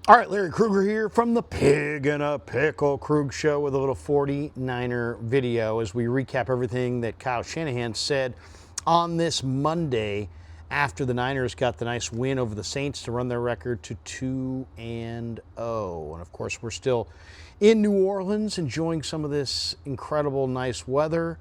All right, Larry Krueger here from the Pig in a Pickle Krug Show with a little 49er video as we recap everything that Kyle Shanahan said on this Monday after the Niners got the nice win over the Saints to run their record to 2-0. And of course, we're still in New Orleans enjoying some of this incredible nice weather.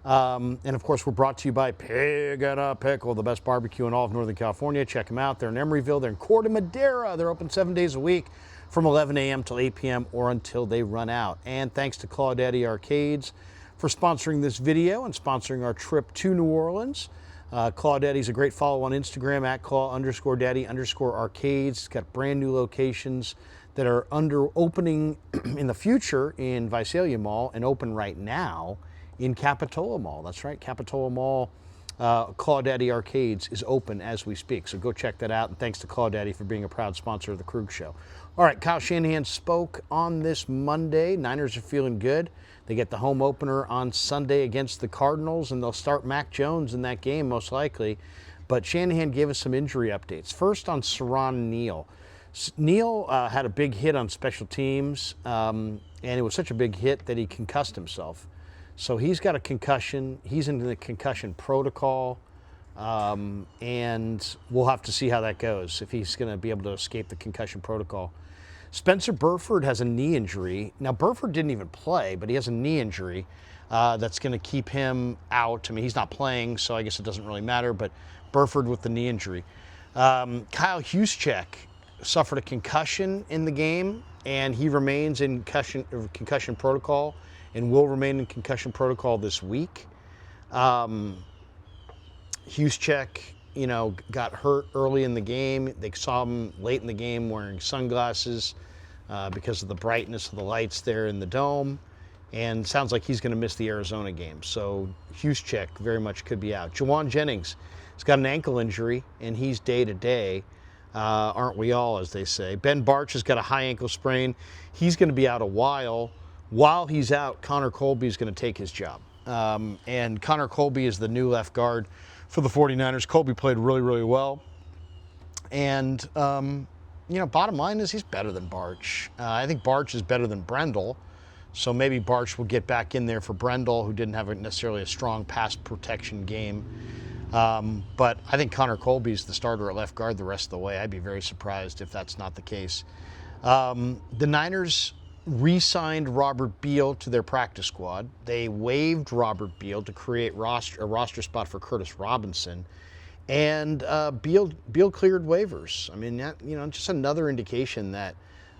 And of course, we're brought to you by Pig and a Pickle, the best barbecue in all of Northern California. Check them out. They're in Emeryville. They're in Corte Madera. They're open 7 days a week from 11 a.m. till 8 p.m. or until they run out. And thanks to Claudette Arcades for sponsoring this video and sponsoring our trip to New Orleans. Claudetti's a great follow on Instagram at Claw_Daddy_Arcades. It's got brand new locations that are under opening in the future in Visalia Mall and open right now in Capitola Mall. That's right, Capitola Mall. Claudette Arcades is open as we speak. So go check that out. And thanks to Claudette for being a proud sponsor of the Krug Show. All right, Kyle Shanahan spoke on this Monday. Niners are feeling good. They get the home opener on Sunday against the Cardinals, and they'll start Mac Jones in that game most likely. But Shanahan gave us some injury updates. First on Siran Neal. Neal had a big hit on special teams, and it was such a big hit that he concussed himself. So he's got a concussion. He's in the concussion protocol, and we'll have to see how that goes, if he's going to be able to escape the concussion protocol. Spencer Burford has a knee injury. Now, Burford didn't even play, but he has a knee injury that's going to keep him out. I mean, he's not playing, so I guess it doesn't really matter, but Burford with the knee injury. Kyle Juszczyk suffered a concussion in the game, and he remains in concussion protocol and will remain in concussion protocol this week. Juszczyk, got hurt early in the game. They saw him late in the game wearing sunglasses because of the brightness of the lights there in the dome. And sounds like he's going to miss the Arizona game. So Juszczyk very much could be out. Jauan Jennings has got an ankle injury, and he's day-to-day. Aren't we all, as they say. Ben Bartch has got a high ankle sprain. He's going to be out a while. While he's out, Connor Colby is going to take his job. And Connor Colby is the new left guard for the 49ers. Colby played really, really well. And, bottom line is he's better than Bartch. I think Bartch is better than Brendel. So maybe Bartch will get back in there for Brendel, who didn't have necessarily a strong pass protection game. But I think Connor Colby is the starter at left guard the rest of the way. I'd be very surprised if that's not the case. The Niners re-signed Robert Beal to their practice squad. They waived Robert Beal to create a roster spot for Curtis Robinson. And Beal cleared waivers. I mean, just another indication that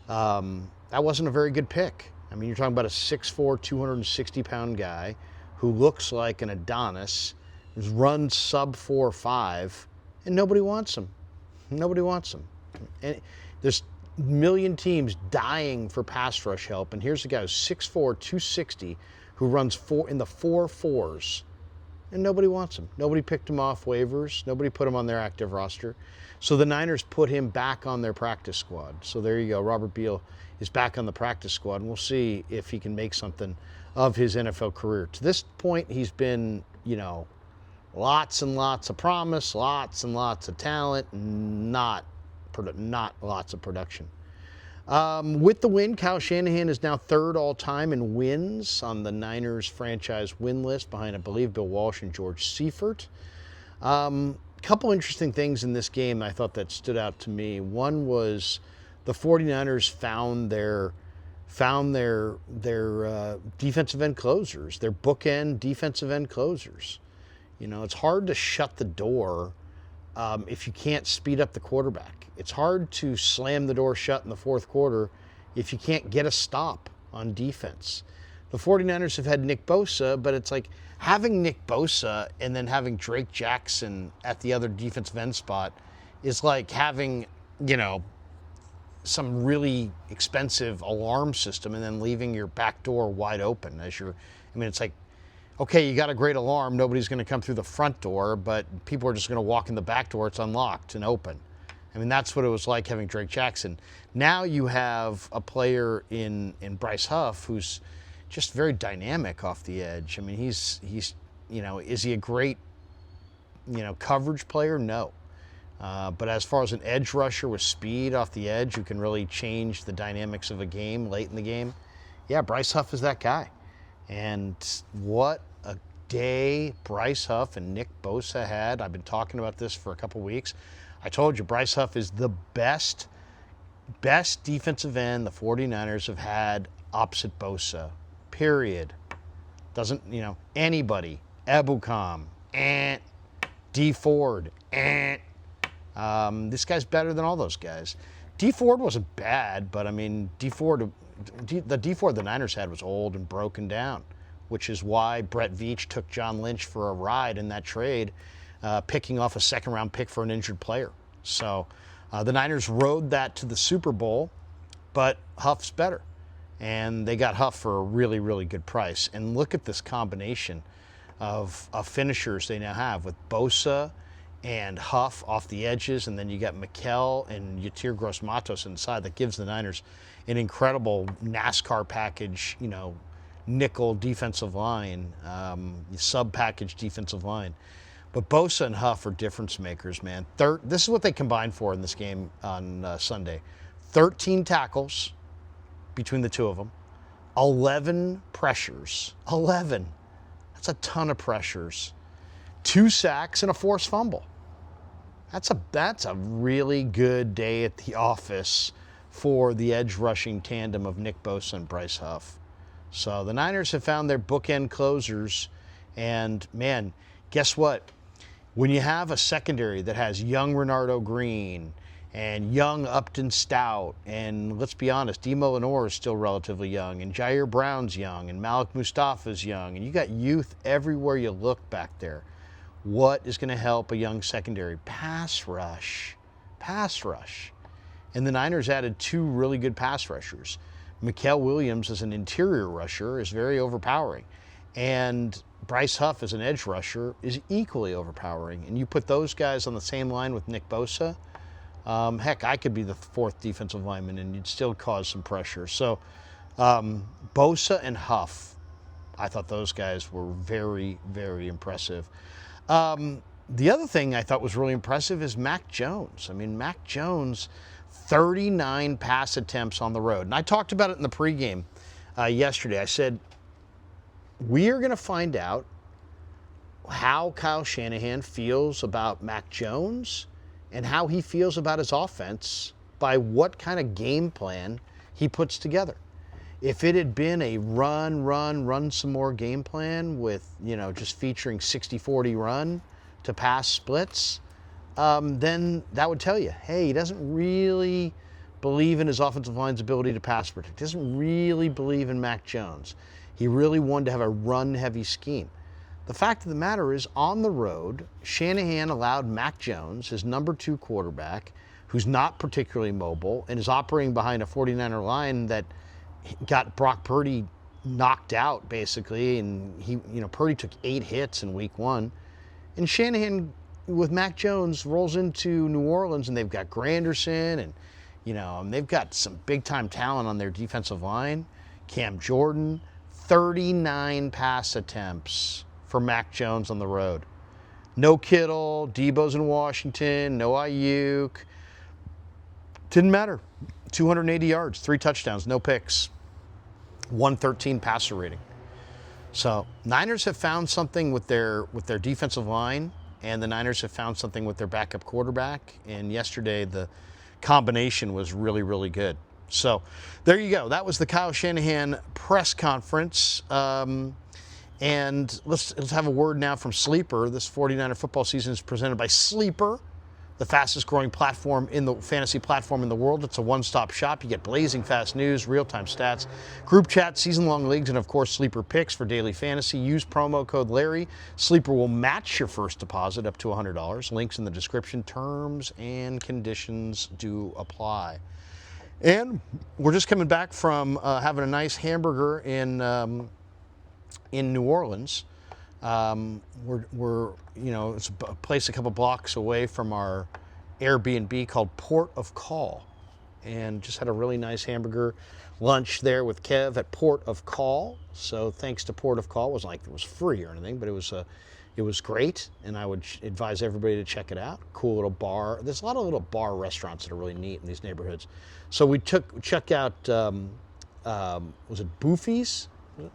that wasn't a very good pick. I mean, you're talking about a 6'4", 260-pound guy who looks like an Adonis, who's run sub 4.5, and nobody wants him. Nobody wants him. And there's million teams dying for pass rush help, and here's a guy who's 6'4", 260, who runs in the 4.4s, and nobody wants him. Nobody picked him off waivers. Nobody put him on their active roster. So the Niners put him back on their practice squad. So there you go. Robert Beal is back on the practice squad, and we'll see if he can make something of his NFL career. To this point, he's been, lots and lots of promise, lots and lots of talent, not lots of production. With the win, Kyle Shanahan is now third all-time in wins on the Niners franchise win list behind, I believe, Bill Walsh and George Seifert. Couple interesting things in this game I thought that stood out to me. One was the 49ers found their defensive end closers, their bookend defensive end closers. It's hard to shut the door if you can't speed up the quarterback. It's hard to slam the door shut in the fourth quarter if you can't get a stop on defense. The 49ers have had Nick Bosa, but it's like having Nick Bosa and then having Drake Jackson at the other defensive end spot is like having, some really expensive alarm system and then leaving your back door wide open it's like, okay, you got a great alarm. Nobody's going to come through the front door, but people are just going to walk in the back door. It's unlocked and open. That's what it was like having Drake Jackson. Now you have a player in Bryce Huff who's just very dynamic off the edge. He's is he a great, coverage player? No. But as far as an edge rusher with speed off the edge who can really change the dynamics of a game late in the game, yeah, Bryce Huff is that guy. And what a day Bryce Huff and Nick Bosa had. I've been talking about this for a couple weeks. I told you Bryce Huff is the best defensive end the 49ers have had opposite Bosa, period. Doesn't, anybody. Ebukam, D Ford, this guy's better than all those guys. D Ford wasn't bad, but the D Ford the Niners had was old and broken down, which is why Brett Veach took John Lynch for a ride in that trade, picking off a second-round pick for an injured player. So the Niners rode that to the Super Bowl, but Huff's better. And they got Huff for a really, really good price. And look at this combination of finishers they now have with Bosa and Huff off the edges, and then you got Mikel and Yatir Gross-Matos inside. That gives the Niners an incredible NASCAR package, nickel defensive line, sub-package defensive line. But Bosa and Huff are difference makers, man. This is what they combined for in this game on Sunday. 13 tackles between the two of them, 11 pressures. 11. That's a ton of pressures. 2 sacks and a forced fumble. That's a really good day at the office for the edge rushing tandem of Nick Bosa and Bryce Huff. So the Niners have found their bookend closers, and man, guess what? When you have a secondary that has young Renardo Green and young Upton Stout, and let's be honest, Demo Lenore is still relatively young, and Jair Brown's young, and Malik Mustafa's young, and you got youth everywhere you look back there. What is going to help a young secondary? Pass rush. Pass rush. And the Niners added 2 really good pass rushers. Mikel Williams as an interior rusher is very overpowering. And Bryce Huff as an edge rusher is equally overpowering. And you put those guys on the same line with Nick Bosa, heck, I could be the 4th defensive lineman and you'd still cause some pressure. So Bosa and Huff, I thought those guys were very, very impressive. The other thing I thought was really impressive is Mac Jones. Mac Jones, 39 pass attempts on the road. And I talked about it in the pregame yesterday. I said, we are going to find out how Kyle Shanahan feels about Mac Jones and how he feels about his offense by what kind of game plan he puts together. If it had been a run some more game plan with, just featuring 60-40 run to pass splits, then that would tell you, hey, he doesn't really believe in his offensive line's ability to pass protect. He doesn't really believe in Mac Jones. He really wanted to have a run-heavy scheme. The fact of the matter is, on the road, Shanahan allowed Mac Jones, his number 2 quarterback, who's not particularly mobile and is operating behind a 49er line that got Brock Purdy knocked out, basically, and Purdy took 8 hits in week 1. And Shanahan, with Mac Jones, rolls into New Orleans, and they've got Granderson, and they've got some big-time talent on their defensive line. Cam Jordan, 39 pass attempts for Mac Jones on the road. No Kittle, Debo's in Washington, no Ayuk. Didn't matter. 280 yards, 3 touchdowns, no picks, 113 passer rating. So Niners have found something with their defensive line, and the Niners have found something with their backup quarterback. And yesterday the combination was really, really good. So there you go. That was the Kyle Shanahan press conference. And let's have a word now from Sleeper. This 49er football season is presented by Sleeper, the fastest growing platform in the fantasy platform in the world. It's a one-stop shop. You get blazing fast news, real-time stats, group chat, season-long leagues, and of course Sleeper picks for daily fantasy. Use promo code Larry. Sleeper will match your first deposit up to $100. Links in the description. Terms and conditions do apply. And we're just coming back from having a nice hamburger in New Orleans. It's a place a couple blocks away from our Airbnb called Port of Call, and just had a really nice hamburger lunch there with Kev at Port of Call. So thanks to Port of Call. It wasn't like it was free or anything, but it was It was great, and I would advise everybody to check it out. Cool little bar. There's a lot of little bar restaurants that are really neat in these neighborhoods. So we check out, was it Boofy's? Oh,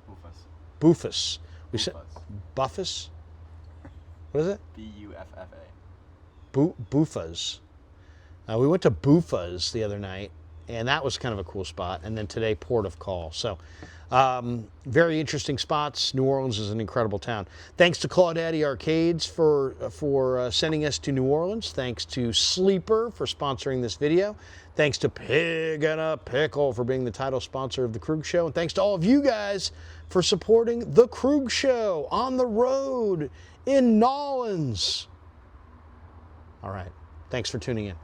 Bufas. Boofus. We Bufas. said Buffus. What is it? B-U-F-F-A. Bufas. We went to Bufas the other night, and that was kind of a cool spot. And then today, Port of Call. So very interesting spots. New Orleans is an incredible town. Thanks to Claudaddy Arcades for sending us to New Orleans. Thanks to Sleeper for sponsoring this video. Thanks to Pig and a Pickle for being the title sponsor of The Krug Show. And thanks to all of you guys for supporting The Krug Show on the road in Nolans. All right. Thanks for tuning in.